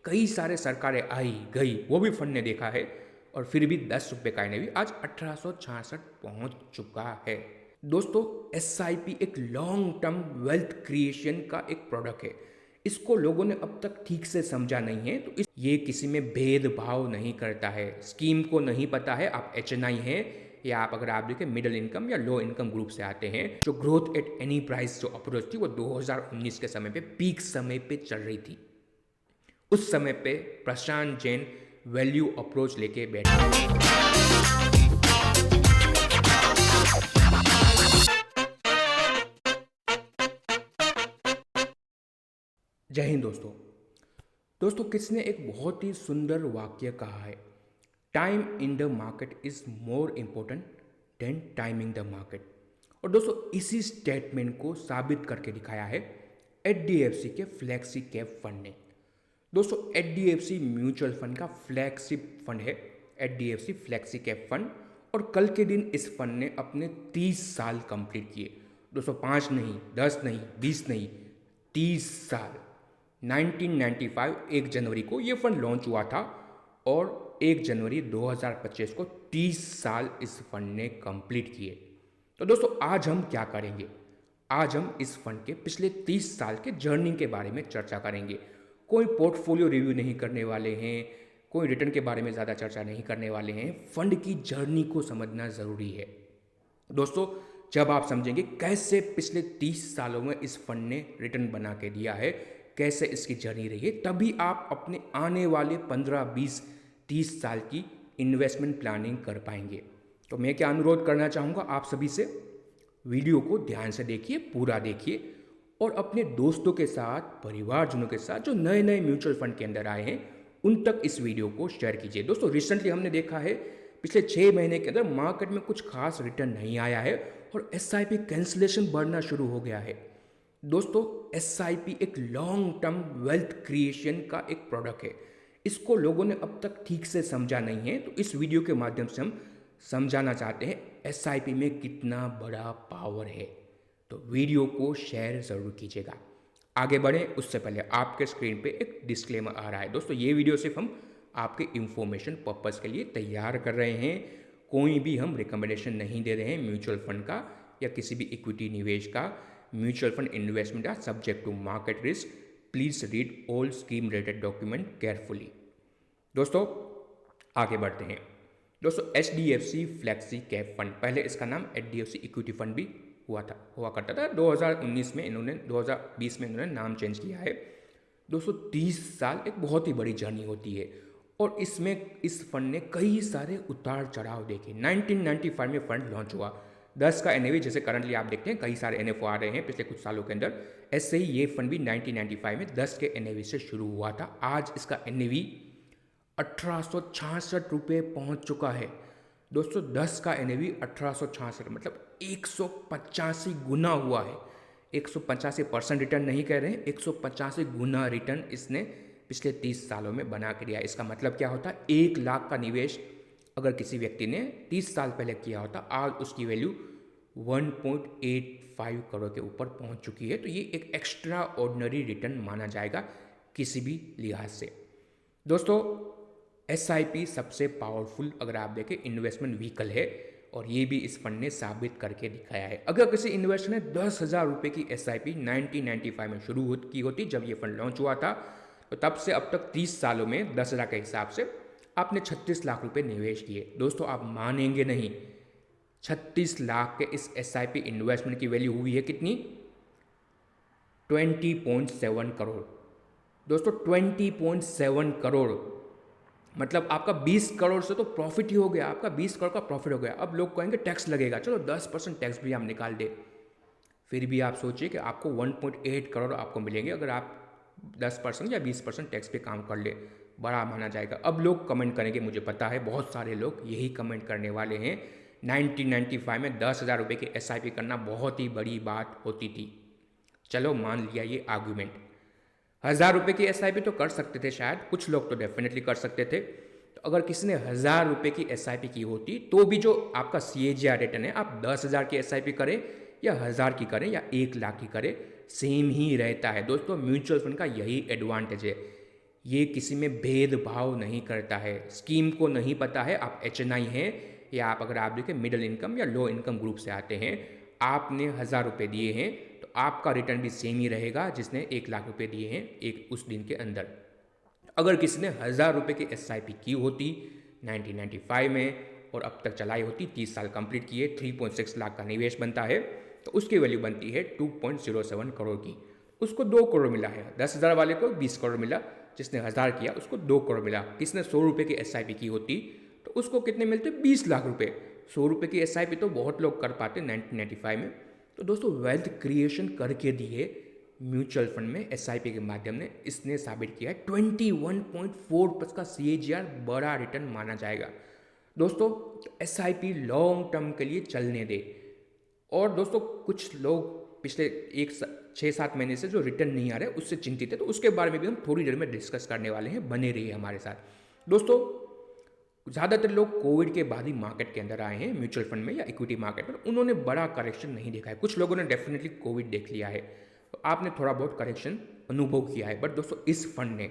कई सारे सरकारें आई गई, वो भी फंड ने देखा है, और फिर भी 10 रुपये का एनएवी आज 1866 पहुंच चुका है। दोस्तों, एसआईपी एक लॉन्ग टर्म वेल्थ क्रिएशन का एक प्रोडक्ट है। इसको लोगों ने अब तक ठीक से समझा नहीं है, तो ये किसी में भेदभाव नहीं करता है। स्कीम को नहीं पता है आप एचएनआई हैं या आप अगर आप देखें मिडिल इनकम या लो इनकम ग्रुप से आते हैं, जो ग्रोथ एट एनी प्राइस जो अप्रोच थी वो 2019 के समय पे पीक समय पे चल रही थी। उस समय पे प्रशांत जैन वैल्यू अप्रोच लेके बैठे। जय हिंद दोस्तों। दोस्तों, किसने एक बहुत ही सुंदर वाक्य कहा है, time in the market is more important then timing the market. और दोस्तों, इसी स्टेटमेंट को साबित करके दिखाया है एचडीएफसी के फ्लैक्सी कैप फंड ने। दोस्तों, एचडीएफसी म्यूचुअल फंड का फ्लैगशिप फंड है एचडीएफसी फ्लैक्सी कैप फंड, और कल के दिन इस फंड ने अपने 30 साल कंप्लीट किए। दोस्तों, 5 नहीं, 10 नहीं, 20 नहीं, 30 साल। 1995 1 जनवरी को ये फंड लॉन्च हुआ था, और 1 जनवरी 2025 को 30 साल इस फंड ने कंप्लीट किए। तो दोस्तों, आज हम क्या करेंगे? आज हम इस फंड के पिछले 30 साल के जर्नी के बारे में चर्चा करेंगे। कोई पोर्टफोलियो रिव्यू नहीं करने वाले हैं, कोई रिटर्न के बारे में ज़्यादा चर्चा नहीं करने वाले हैं। फंड की जर्नी को समझना ज़रूरी है। दोस्तों, जब आप समझेंगे कैसे पिछले 30 सालों में इस फंड ने रिटर्न बना के दिया है, कैसे इसकी जर्नी रही है, तभी आप अपने आने वाले 15, 20, 30 साल की इन्वेस्टमेंट प्लानिंग कर पाएंगे। तो मैं क्या अनुरोध करना चाहूँगा आप सभी से, वीडियो को ध्यान से देखिए, पूरा देखिए, और अपने दोस्तों के साथ, परिवारजनों के साथ जो नए नए म्यूचुअल फंड के अंदर आए हैं, उन तक इस वीडियो को शेयर कीजिए। दोस्तों, रिसेंटली हमने देखा है पिछले 6 महीने के अंदर मार्केट में कुछ खास रिटर्न नहीं आया है और एसआईपी कैंसिलेशन बढ़ना शुरू हो गया है। दोस्तों, एसआईपी एक लॉन्ग टर्म वेल्थ क्रिएशन का एक प्रोडक्ट है। इसको लोगों ने अब तक ठीक से समझा नहीं है, तो इस वीडियो के माध्यम से हम समझाना चाहते हैं एसआईपी में कितना बड़ा पावर है। तो वीडियो को शेयर ज़रूर कीजिएगा। आगे बढ़ें उससे पहले आपके स्क्रीन पे एक डिस्क्लेमर आ रहा है। दोस्तों, ये वीडियो सिर्फ हम आपके इंफॉर्मेशन पर्पज़ के लिए तैयार कर रहे हैं। कोई भी हम रिकमेंडेशन नहीं दे रहे हैं म्यूचुअल फंड का या किसी भी इक्विटी निवेश का। Mutual fund investment are subject to market risk. Please read all scheme related document carefully. दोस्तों, आगे बढ़ते हैं। दोस्तों, एचडीएफसी फ्लैक्सी कैप फंड, पहले इसका नाम एचडीएफसी इक्विटी फंड भी हुआ करता था। 2019 में इन्होंने 2020 में इन्होंने नाम चेंज किया है। दोस्तों, 30 साल एक बहुत ही बड़ी जर्नी होती है, और इसमें इस फंड ने कई सारे उतार चढ़ाव देखे। 1995 में फंड लॉन्च हुआ, 10 का एनएवी, जैसे करंटली आप देखते हैं कई सारे एनएफओ आ रहे हैं पिछले कुछ सालों के अंदर, ऐसे ही ये फंड भी 1995 में 10 के एनएवी से शुरू हुआ था। आज इसका एनएवी 1866 पहुँच चुका है। दोस्तों, 10 का एनएवी 1866 मतलब 185 गुना हुआ है। 185% रिटर्न नहीं कह रहे हैं, 185 गुना रिटर्न इसने पिछले 30 सालों में बना के दिया। इसका मतलब क्या होता है? 1 लाख का निवेश अगर किसी व्यक्ति ने 30 साल पहले किया होता, आज उसकी वैल्यू 1.85 करोड़ के ऊपर पहुंच चुकी है। तो ये एक एक्स्ट्रा ऑर्डिनरी रिटर्न माना जाएगा किसी भी लिहाज से। दोस्तों, एसआईपी सबसे पावरफुल अगर आप देखें इन्वेस्टमेंट व्हीकल है, और ये भी इस फंड ने साबित करके दिखाया है। अगर किसी इन्वेस्टर ने 10,000 रुपये की एसआईपी 1995 में शुरू की होती, जब ये फंड लॉन्च हुआ था, तो तब से अब तक 30 सालों में 10,000 के हिसाब से आपने 36 लाख रुपए निवेश किए। दोस्तों, आप मानेंगे नहीं, 36 लाख के इस एसआईपी इन्वेस्टमेंट की वैल्यू हुई है कितनी? 20.7 करोड़। दोस्तों, 20.7 करोड़ मतलब आपका 20 करोड़ से तो प्रॉफिट ही हो गया। आपका 20 करोड़ का प्रॉफिट हो गया। अब लोग कहेंगे टैक्स लगेगा, चलो 10% टैक्स भी हम निकाल दे। फिर भी आप सोचिए कि आपको 1.8 करोड़ आपको मिलेंगे अगर आप 10% या 20% टैक्स पे काम कर ले। बड़ा माना जाएगा। अब लोग कमेंट करेंगे, मुझे पता है बहुत सारे लोग यही कमेंट करने वाले हैं, 1995 में 10,000 रुपये की एसआईपी करना बहुत ही बड़ी बात होती थी। चलो मान लिया ये आर्गूमेंट, 1,000 रुपये की एसआईपी तो कर सकते थे शायद, कुछ लोग तो डेफिनेटली कर सकते थे। तो अगर किसी ने 1,000 रुपये की एसआईपी की होती, तो भी जो आपका सीएजीआर रिटर्न है, आप 10,000 की एसआईपी करें या 1,000 की करें या 1 लाख की करें, सेम ही रहता है। दोस्तों, म्यूचुअल फंड का यही एडवांटेज है। ये किसी में भेदभाव नहीं करता है। स्कीम को नहीं पता है आप HNI हैं या आप अगर आप देखिए मिडिल इनकम या लो इनकम ग्रुप से आते हैं, आपने 1,000 रुपये दिए हैं तो आपका रिटर्न भी सेम ही रहेगा जिसने 1,00,000 रुपये दिए हैं एक उस दिन के अंदर। अगर किसी ने 1,000 रुपये की SIP की होती 1995 में और अब तक चलाई होती, 30 साल कंप्लीट किए, 3.6 लाख का निवेश बनता है, तो उसकी वैल्यू बनती है 2.07 करोड़ की। उसको 2 करोड़ मिला है। 10,000 वाले को 20 करोड़ मिला, जिसने 1,000 किया उसको 2 करोड़ मिला। किसने 100 रुपये की SIP की होती तो उसको कितने मिलते? 20 लाख रुपये। 100 रुपये की SIP तो बहुत लोग कर पाते 1995 में। तो दोस्तों वेल्थ क्रिएशन करके दिए म्यूचुअल फंड में SIP के माध्यम ने इसने साबित किया है 21.4% का CAGR बड़ा रिटर्न माना जाएगा। दोस्तों SIP लॉन्ग टर्म के लिए चलने दे। और दोस्तों कुछ लोग पिछले 6-7 महीने से जो रिटर्न नहीं आ रहे उससे चिंतित है, तो उसके बारे में भी हम थोड़ी देर में डिस्कस करने वाले हैं, बने रहिए हमारे साथ। दोस्तों ज़्यादातर लोग कोविड के बाद ही मार्केट के अंदर आए हैं म्यूचुअल फंड में या इक्विटी मार्केट में, उन्होंने बड़ा करेक्शन नहीं देखा है। कुछ लोगों ने डेफिनेटली कोविड देख लिया है, तो आपने थोड़ा बहुत करेक्शन अनुभव किया है। बट दोस्तों इस फंड ने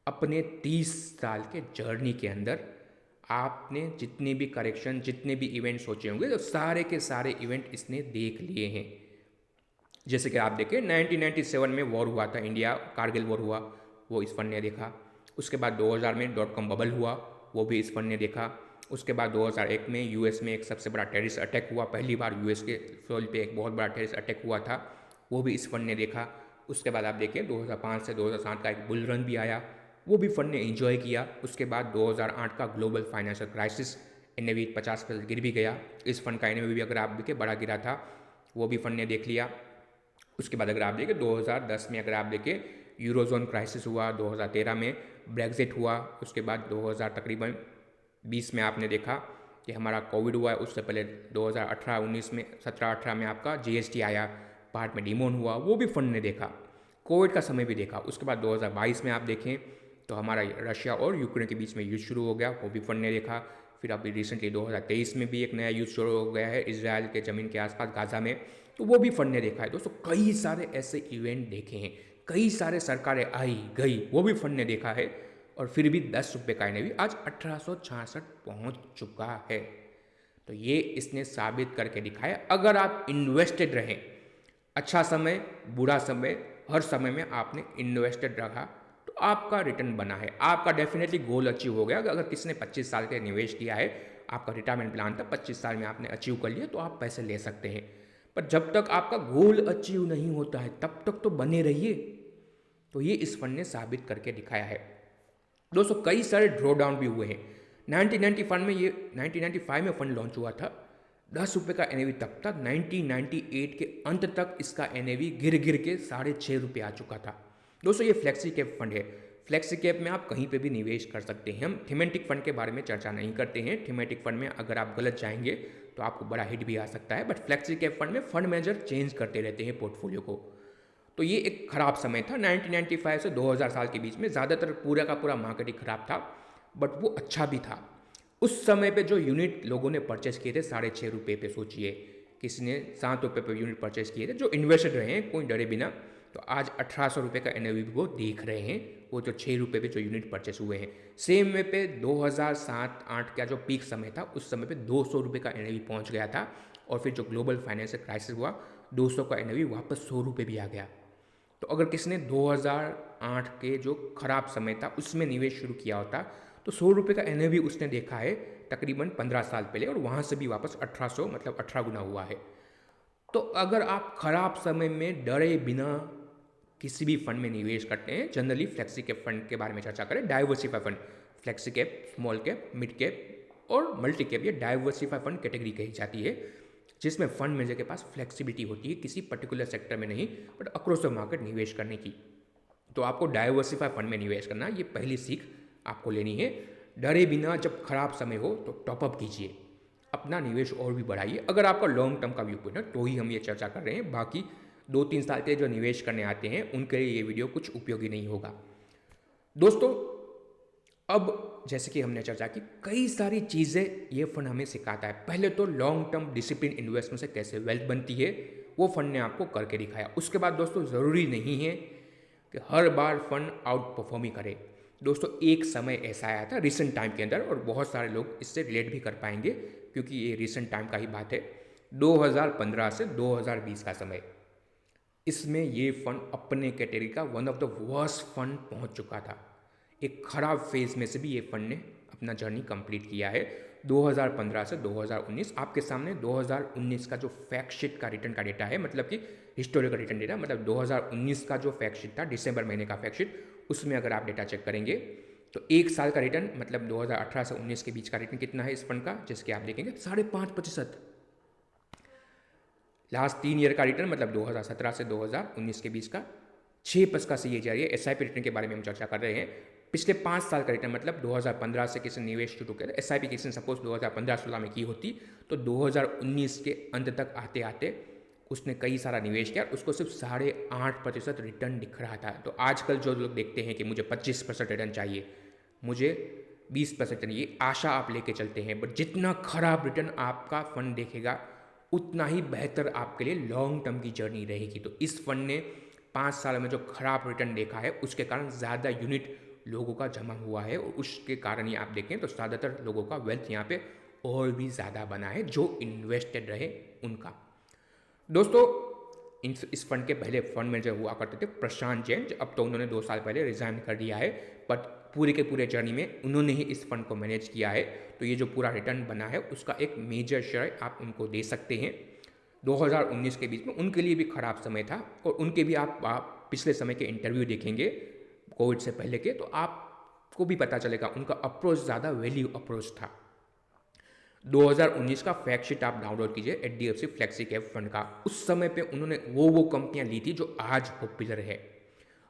अपने 30 साल के जर्नी के अंदर आपने जितने भी करेक्शन, जितने भी इवेंट सोचे होंगे, तो सारे के सारे इवेंट इसने देख लिए हैं। जैसे कि आप देखें 1997 में वॉर हुआ था, इंडिया कारगिल वॉर हुआ, वो इस फंड ने देखा। उसके बाद 2000 में .com बबल हुआ, वो भी इस फंड ने देखा। उसके बाद 2001 में US में एक सबसे बड़ा टेररिस्ट अटैक हुआ, पहली बार US के सोल पे एक बहुत बड़ा टेररिस्ट अटैक हुआ था, वो भी इस फंड ने देखा। उसके बाद आप देखें 2005 से 2007 का एक बुल रन भी आया, वो भी फंड ने एंजॉय किया। उसके बाद 2008 का ग्लोबल फाइनेंशियल क्राइसिस, NAV 50% गिर भी गया। इस फंड का NAV भी अगर आप देखें बड़ा गिरा था, वो भी फंड ने देख लिया। उसके बाद अगर आप देखें 2010 में अगर आप देखें यूरोजोन क्राइसिस हुआ, 2013 में ब्रेग्जिट हुआ, उसके बाद 2000 तकरीबन 20 में आपने देखा कि हमारा कोविड हुआ है। उससे पहले 2018-19 में 17-18 में आपका GST आया, भारत में डिमोन हुआ, वो भी फंड ने देखा। कोविड का समय भी देखा। उसके बाद 2022 में आप देखें तो हमारा रशिया और यूक्रेन के बीच में युद्ध शुरू हो गया, वो भी फंड ने देखा। फिर अभी रिसेंटली 2023 में भी एक नया युद्ध शुरू हो गया है इजराइल के ज़मीन के आसपास गाज़ा में, तो वो भी फंड ने देखा है। दोस्तों कई सारे ऐसे इवेंट देखे हैं, कई सारे सरकारें आई गई, वो भी फंड ने देखा है। और फिर भी 10 रुपये का NAV आज 1866 पहुंच चुका है। तो ये इसने साबित करके दिखाया, अगर आप इन्वेस्टेड रहें, अच्छा समय बुरा समय हर समय में आपने इन्वेस्टेड रखा तो आपका रिटर्न बना है, आपका डेफिनेटली गोल अचीव हो गया। अगर किसी ने 25 साल का निवेश किया है, आपका रिटायरमेंट प्लान था 25 साल में आपने अचीव कर लिया, तो आप पैसे ले सकते हैं। पर जब तक आपका गोल अचीव नहीं होता है तब तक तो बने रहिए। तो ये इस फंड ने साबित करके दिखाया है। दोस्तों कई सारे ड्रॉ डाउन भी हुए हैं। 1995 में फंड लॉन्च हुआ था, 10 रुपये का NAV तब तक। 1998 के अंत तक इसका NAV गिर गिर के 6.5 रुपये आ चुका था। दोस्तों ये फ्लेक्सी कैप फंड है, फ्लेक्सी कैप में आप कहीं पे भी निवेश कर सकते हैं। हम थीमेटिक फंड के बारे में चर्चा नहीं करते हैं। थीमेटिक फंड में अगर आप गलत जाएंगे तो आपको बड़ा हिट भी आ सकता है। बट फ्लेक्सी कैप फंड में फंड मैनेजर चेंज करते रहते हैं पोर्टफोलियो को। तो ये एक खराब समय था 1995 से 2000 साल के बीच में, ज़्यादातर पूरा का पूरा मार्केट ही खराब था, बट वो अच्छा भी था। उस समय पे जो यूनिट लोगों ने परचेस किए थे 6.5 रुपये पे, सोचिए किसी ने 7 रुपये पे यूनिट परचेस किए थे, जो इन्वेस्टेड रहे हैं कोई डरे बिना, तो आज 1800 रुपये का NAV वो देख रहे हैं, वो जो 6 रुपये पे जो यूनिट परचेस हुए हैं। सेम वे पे 2007-8 का जो पीक समय था, उस समय पे 200 रुपये का NAV पहुंच गया था। और फिर जो ग्लोबल फाइनेंशियल क्राइसिस हुआ, 200 का NAV वापस 100 रुपये भी आ गया। तो अगर किसी ने 2008 के जो खराब समय था उसमें निवेश शुरू किया होता, तो 100 रुपये का NAV उसने देखा है तकरीबन 15 साल पहले, और वहाँ से भी वापस 1800 मतलब 18 गुना हुआ है। तो अगर आप खराब समय में डरे बिना किसी भी फंड में निवेश करते हैं, जनरली फ्लेक्सी कैप फंड के बारे में चर्चा करें, diversify fund, flexi cap, small cap, mid cap और मल्टी कैप, ये डाइवर्सिफाई फंड कैटेगरी कही जाती है, जिसमें फंड मैनेजर के पास फ्लेक्सिबिलिटी होती है किसी पर्टिकुलर सेक्टर में नहीं बट अक्रॉस द मार्केट निवेश करने की। तो आपको डाइवर्सिफाई फंड में निवेश करना, ये पहली सीख आपको लेनी है। डरे बिना जब खराब समय हो तो टॉपअप कीजिए, अपना निवेश और भी बढ़ाइए। अगर आपका लॉन्ग टर्म का व्यू पॉइंट है तो ही हम ये चर्चा कर रहे हैं, बाकी 2-3 साल के जो निवेश करने आते हैं उनके लिए ये वीडियो कुछ उपयोगी नहीं होगा। दोस्तों अब जैसे कि हमने चर्चा की, कई सारी चीज़ें ये फंड हमें सिखाता है। पहले तो लॉन्ग टर्म डिसिप्लिन इन्वेस्टमेंट से कैसे वेल्थ बनती है, वो फंड ने आपको करके दिखाया। उसके बाद दोस्तों ज़रूरी नहीं है कि हर बार फंड आउट परफॉर्म ही करे। दोस्तों एक समय ऐसा आया था रिसेंट टाइम के अंदर, और बहुत सारे लोग इससे रिलेट भी कर पाएंगे क्योंकि ये रिसेंट टाइम का ही बात है, 2015 से 2020 का समय। इसमें ये फंड अपने कैटेगरी का one of the worst fund पहुंच चुका था। एक खराब फेज में से भी ये फंड ने अपना जर्नी कंप्लीट किया है। 2015 से 2019 आपके सामने 2019 का जो फैक्ट शीट का रिटर्न का डेटा है, मतलब कि हिस्टोरिकल रिटर्न डेटा, मतलब 2019 का जो फैक्ट शीट था, दिसंबर महीने का फैक्ट शीट, उसमें अगर आप डेटा चेक करेंगे तो एक साल का रिटर्न, मतलब 2018 से 19 के बीच का रिटर्न कितना है इस फंड का, जिसके आप देखेंगे 5.5%। लास्ट 3 ईयर का रिटर्न, मतलब 2017 से 2019 के बीच का 6% का CAGR है। SIP रिटर्न के बारे में हम चर्चा कर रहे हैं। पिछले 5 साल का रिटर्न, मतलब 2015 से किसी निवेश शुरू किया, SIP किसी ने सपोज 2015-16 में की होती तो 2019 के अंत तक आते आते उसने कई सारा निवेश किया, उसको सिर्फ 8.5% रिटर्न दिख रहा था। तो आजकल जो लोग देखते हैं कि मुझे 25% रिटर्न चाहिए, मुझे 20% चाहिए, आशा आप लेके चलते हैं, बट जितना खराब रिटर्न आपका फंड देखेगा उतना ही बेहतर आपके लिए लॉन्ग टर्म की जर्नी रहेगी। तो इस फंड ने 5 साल में जो खराब रिटर्न देखा है उसके कारण ज़्यादा यूनिट लोगों का जमा हुआ है, और उसके कारण ही आप देखें तो ज़्यादातर लोगों का वेल्थ यहाँ पे और भी ज़्यादा बना है जो इन्वेस्टेड रहे उनका। दोस्तों इस फंड के पहले फंड मैनेजर हुआ करते थे प्रशांत जैन, अब तो उन्होंने 2 साल पहले रिजाइन कर दिया है, बट पूरे के पूरे जर्नी में उन्होंने ही इस फंड को मैनेज किया है। तो ये जो पूरा रिटर्न बना है उसका एक मेजर शेयर आप उनको दे सकते हैं। 2019 के बीच में उनके लिए भी खराब समय था, और उनके भी आप पिछले समय के इंटरव्यू देखेंगे कोविड से पहले के, तो आपको भी पता चलेगा उनका अप्रोच ज़्यादा वैल्यू अप्रोच था। 2019 का फैक्ट शीट आप डाउनलोड कीजिए HDFC फ्लेक्सी कैप फंड का। उस समय पे उन्होंने वो कंपनियां ली थी जो आज पॉपुलर है।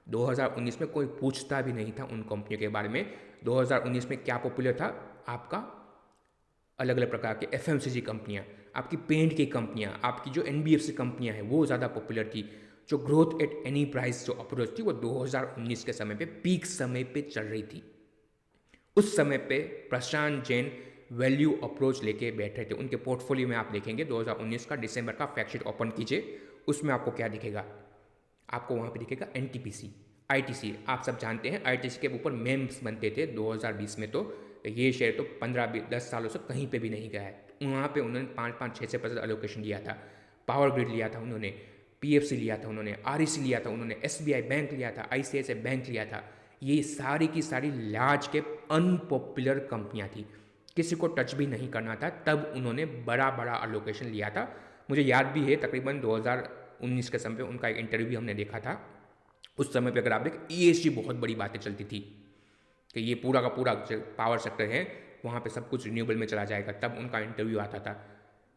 2019 में कोई पूछता भी नहीं था उन कंपनियों के बारे में। 2019 में क्या पॉपुलर था आपका, अलग अलग प्रकार के FMCG कंपनियां, आपकी पेंट की कंपनियां, आपकी जो NBFC कंपनियां हैं वो ज़्यादा पॉपुलर थी। जो ग्रोथ एट एनी प्राइस जो अप्रोच थी वो 2019 के समय पे पीक समय पे चल रही थी। उस समय पे प्रशांत जैन वैल्यू अप्रोच लेके बैठे थे। उनके पोर्टफोलियो में आप देखेंगे 2019 का दिसंबर का फैक्ट शीट ओपन कीजिए, उसमें आपको क्या दिखेगा, आपको वहाँ पे दिखेगा NTPC, ITC। आप सब जानते हैं ITC के ऊपर मेम्स बनते थे 2020 में, तो ये शेयर तो 15-10 सालों से कहीं पे भी नहीं गया है। वहाँ पे उन्होंने 5-6% एलोकेशन लिया था। पावर ग्रिड लिया था उन्होंने, PFC लिया था उन्होंने, REC लिया था उन्होंने, SBI बैंक लिया था, ICICI बैंक लिया था। ये सारी की सारी लार्ज कैप अनपॉपुलर कंपनियाँ थी, किसी को टच भी नहीं करना था, तब उन्होंने बड़ा बड़ा अलोकेशन लिया था। मुझे याद भी है तकरीबन 2019 के समय पे उनका एक इंटरव्यू भी हमने देखा था। उस समय पे अगर आप देखें ESG बहुत बड़ी बातें चलती थी कि ये पूरा का पूरा पावर सेक्टर है, वहाँ पे सब कुछ रिन्यूएबल में चला जाएगा, तब उनका इंटरव्यू आता था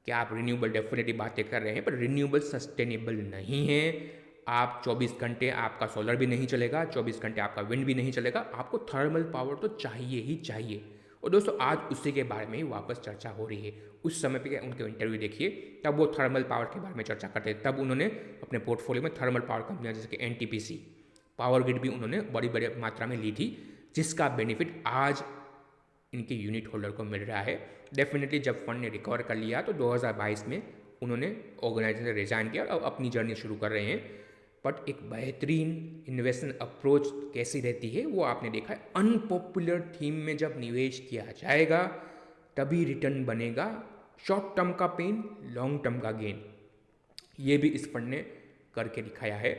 कि आप रिन्यूएबल डेफिनेटली बातें कर रहे हैं, पर रिन्यूएबल सस्टेनेबल नहीं है। आप 24 घंटे आपका सोलर भी नहीं चलेगा, 24 घंटे आपका विंड भी नहीं चलेगा, आपको थर्मल पावर तो चाहिए ही चाहिए। और दोस्तों आज उसी के बारे में ही वापस चर्चा हो रही है। उस समय पे उनके इंटरव्यू देखिए, तब वो थर्मल पावर के बारे में चर्चा करते थे। तब उन्होंने अपने पोर्टफोलियो में थर्मल पावर कंपनियां जैसे कि NTPC, पावर ग्रिड भी उन्होंने बड़ी बड़ी मात्रा में ली थी, जिसका बेनिफिट आज इनके यूनिट होल्डर को मिल रहा है। डेफिनेटली जब फंड ने रिकवर कर लिया तो 2022 में उन्होंने ऑर्गेनाइजेशन रिजाइन किया और अपनी जर्नी शुरू कर रहे हैं। बट एक बेहतरीन इन्वेस्टमेंट अप्रोच कैसी रहती है वो आपने देखा है। अनपॉपुलर थीम में जब निवेश किया जाएगा तभी रिटर्न बनेगा। शॉर्ट टर्म का पेन, लॉन्ग टर्म का गेन, ये भी इस फंड ने करके दिखाया है।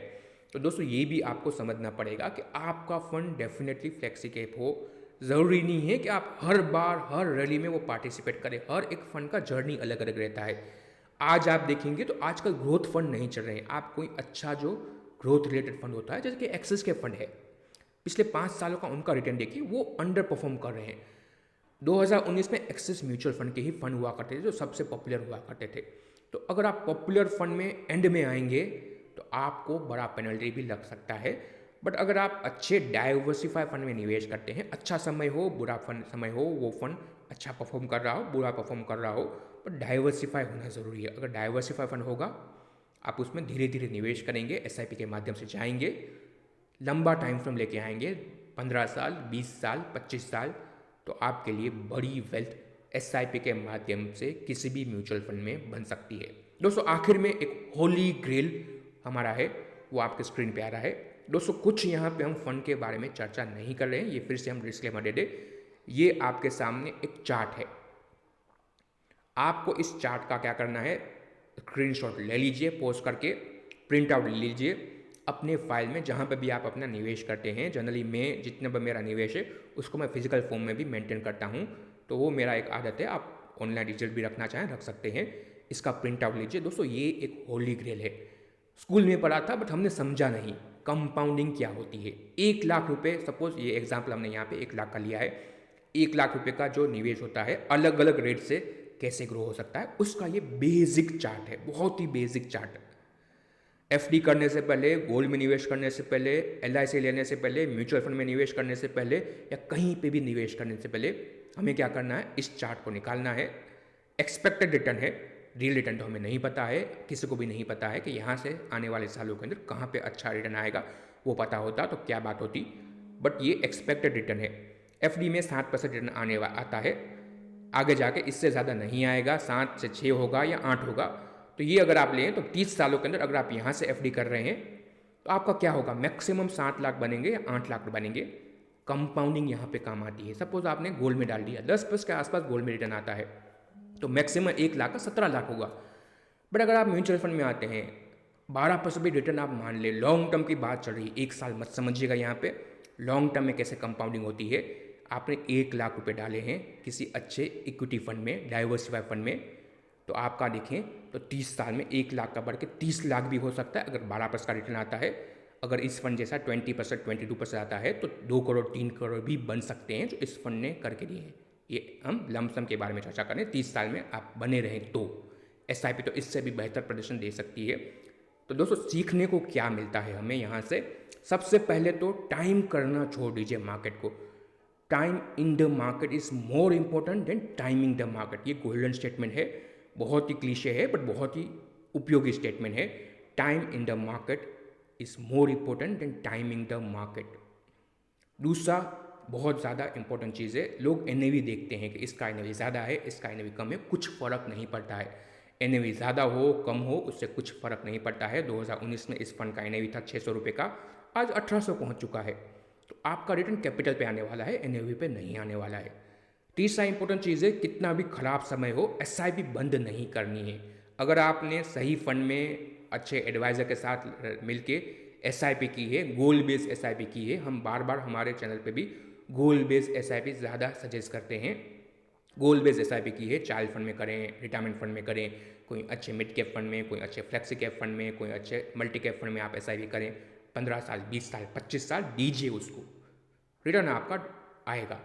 तो दोस्तों ये भी आपको समझना पड़ेगा कि आपका फंड डेफिनेटली फ्लेक्सी कैप हो। ज़रूरी नहीं है कि आप हर बार हर रैली में वो पार्टिसिपेट करें। हर एक फंड का जर्नी अलग अलग रहता है। आज आप देखेंगे तो आजकल ग्रोथ फंड नहीं चल रहे हैं। आप कोई अच्छा जो ग्रोथ रिलेटेड फंड होता है जैसे कि एक्सिस के फंड है, पिछले 5 सालों का उनका रिटर्न देखिए, वो अंडर परफॉर्म कर रहे हैं। 2019 में एक्सिस म्यूचुअल फंड के ही फंड हुआ करते थे जो सबसे पॉपुलर हुआ करते थे। तो अगर आप पॉपुलर फंड में एंड में आएंगे तो आपको बड़ा पेनल्टी भी लग सकता है। बट अगर आप अच्छे डाइवर्सिफाई फंड में निवेश करते हैं, अच्छा समय हो बुरा फंड समय हो, वो फंड अच्छा परफॉर्म कर रहा हो बुरा परफॉर्म कर रहा हो, पर डाइवर्सिफाई होना ज़रूरी है। अगर डाइवर्सिफाई फंड होगा आप उसमें धीरे धीरे निवेश करेंगे, SIP के माध्यम से जाएंगे, लंबा टाइम फ्रेम लेके आएंगे, 15 साल 20 साल 25 साल, तो आपके लिए बड़ी वेल्थ SIP के माध्यम से किसी भी म्यूचुअल फंड में बन सकती है। दोस्तों आखिर में एक होली ग्रेल हमारा है, वो आपके स्क्रीन पे आ रहा है। दोस्तों कुछ यहाँ पे हम फंड के बारे में चर्चा नहीं कर रहे हैं, ये फिर से हम डिस्क्लेमर दे दे। ये आपके सामने एक चार्ट है, आपको इस चार्ट का क्या करना है, स्क्रीनशॉट ले लीजिए, पोस्ट करके प्रिंट आउट ले लीजिए अपने फाइल में, जहाँ पे भी आप अपना निवेश करते हैं। जनरली मैं जितना भी मेरा निवेश है उसको मैं फिजिकल फॉर्म में भी मेंटेन करता हूँ, तो वो मेरा एक आदत है। आप ऑनलाइन रिजल्ट भी रखना चाहें रख सकते हैं। इसका प्रिंट आउट लीजिए। दोस्तों ये एक होली ग्रेल है, स्कूल में पढ़ा था बट हमने समझा नहीं कंपाउंडिंग क्या होती है। 1 लाख रुपए, सपोज ये एग्जाम्पल हमने यहाँ पे 1 लाख का लिया है, 1 लाख रुपए का जो निवेश होता है अलग अलग रेट से कैसे ग्रो हो सकता है, उसका ये बेसिक चार्ट है, बहुत ही बेसिक चार्ट है। एफडी करने से पहले, गोल्ड में निवेश करने से पहले, एलआईसी लेने से पहले, म्यूचुअल फंड में निवेश करने से पहले या कहीं पे भी निवेश करने से पहले हमें क्या करना है, इस चार्ट को निकालना है। एक्सपेक्टेड रिटर्न है, रियल रिटर्न तो हमें नहीं पता है, किसी को भी नहीं पता है कि यहाँ से आने वाले सालों के अंदर कहाँ पे अच्छा रिटर्न आएगा। वो पता होता तो क्या बात होती, बट ये एक्सपेक्टेड रिटर्न है। एफडी में 7% रिटर्न आता है, आगे जाके इससे ज़्यादा नहीं आएगा, 7 से 6 होगा या 8 होगा। तो ये अगर आप लें तो 30 सालों के अंदर अगर आप यहाँ से एफडी कर रहे हैं तो आपका क्या होगा, मैक्सिमम 7 लाख बनेंगे या 8 लाख बनेंगे। कंपाउंडिंग यहाँ पे काम आती है। सपोज आपने गोल्ड में डाल दिया, 10% के आसपास गोल्ड में रिटर्न आता है, तो मैक्सिमम 1 लाख का 17 लाख होगा। बट अगर आप म्यूचुअल फंड में आते हैं, 12% भी रिटर्न आप मान ले, लॉन्ग टर्म की बात चल रही है, 1 साल मत समझिएगा यहाँ पे, लॉन्ग टर्म में कैसे कंपाउंडिंग होती है। आपने 1 लाख रुपए डाले हैं किसी अच्छे इक्विटी फंड में, डाइवर्सिफाई फंड में, तो आपका देखें तो 30 साल में 1 लाख का बढ़ के 30 लाख भी हो सकता है अगर 12% का रिटर्न आता है। अगर इस फंड जैसा 20%, 22% आता है तो 2 करोड़ 3 करोड़ भी बन सकते हैं जो इस फंड ने करके दिए हैं। ये हम लमसम के बारे में चर्चा करें, 30 साल में आप बने रहें तो एसआईपी तो इससे भी बेहतर प्रदर्शन दे सकती है। तो दोस्तों सीखने को क्या मिलता है हमें यहाँ से, सबसे पहले तो टाइम करना छोड़ दीजिए मार्केट को। Time in the market is more important then timing the market. ये गोल्डन स्टेटमेंट है, बहुत ही क्लीशे है बट बहुत ही उपयोगी स्टेटमेंट है। Time in the market is more important then timing the market. दूसरा बहुत ज़्यादा इंपॉर्टेंट चीज़ है, लोग एनएवी देखते हैं कि इसका एनएवी ज़्यादा है, इसका एनएवी कम है, कुछ फ़र्क नहीं पड़ता है। एनएवी ज़्यादा हो कम हो उससे कुछ फ़र्क नहीं पड़ता है। 2019 में इस फंड का एनएवी था 600 रुपये का, आज 1800 पहुँच चुका है। तो आपका रिटर्न कैपिटल पे आने वाला है, एनएवी पे नहीं आने वाला है। तीसरा इंपॉर्टेंट चीज़ है, कितना भी खराब समय हो एसआईपी बंद नहीं करनी है। अगर आपने सही फंड में अच्छे एडवाइज़र के साथ मिलके एसआईपी की है, गोल बेस्ड एसआईपी की है, हम बार बार हमारे चैनल पे भी गोल बेस्ड एसआईपी ज़्यादा सजेस्ट करते हैं। गोल बेस्ड एसआईपी की है, चाइल्ड फंड में करें, रिटायरमेंट फंड में करें, कोई अच्छे मिड कैप फंड में, कोई अच्छे फ्लेक्सी कैप फंड में, कोई अच्छे मल्टी कैप फंड में आप एसआईपी करें। 15 साल, 20 साल, 25 साल दीजिए उसको, रिटर्न आपका आएगा।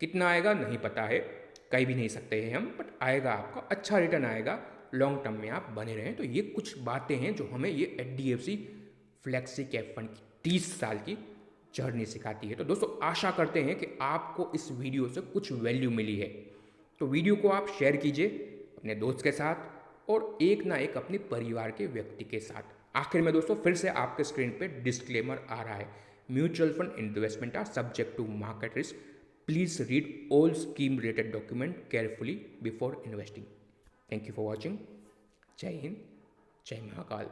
कितना आएगा नहीं पता है, कह भी नहीं सकते हैं हम, बट आएगा, आपका अच्छा रिटर्न आएगा। लॉन्ग टर्म में आप बने रहें। तो ये कुछ बातें हैं जो हमें ये एचडीएफसी फ्लेक्सी कैप फंड की 30 साल की जर्नी सिखाती है। तो दोस्तों आशा करते हैं कि आपको इस वीडियो से कुछ वैल्यू मिली है। तो वीडियो को आप शेयर कीजिए अपने दोस्त के साथ और एक ना एक अपने परिवार के व्यक्ति के साथ। आखिर में दोस्तों फिर से आपके स्क्रीन पे डिस्क्लेमर आ रहा है, mutual fund investment are subject to market risk, please read all scheme related document carefully before investing. Thank you for watching. जय हिंद, जय महाकाल।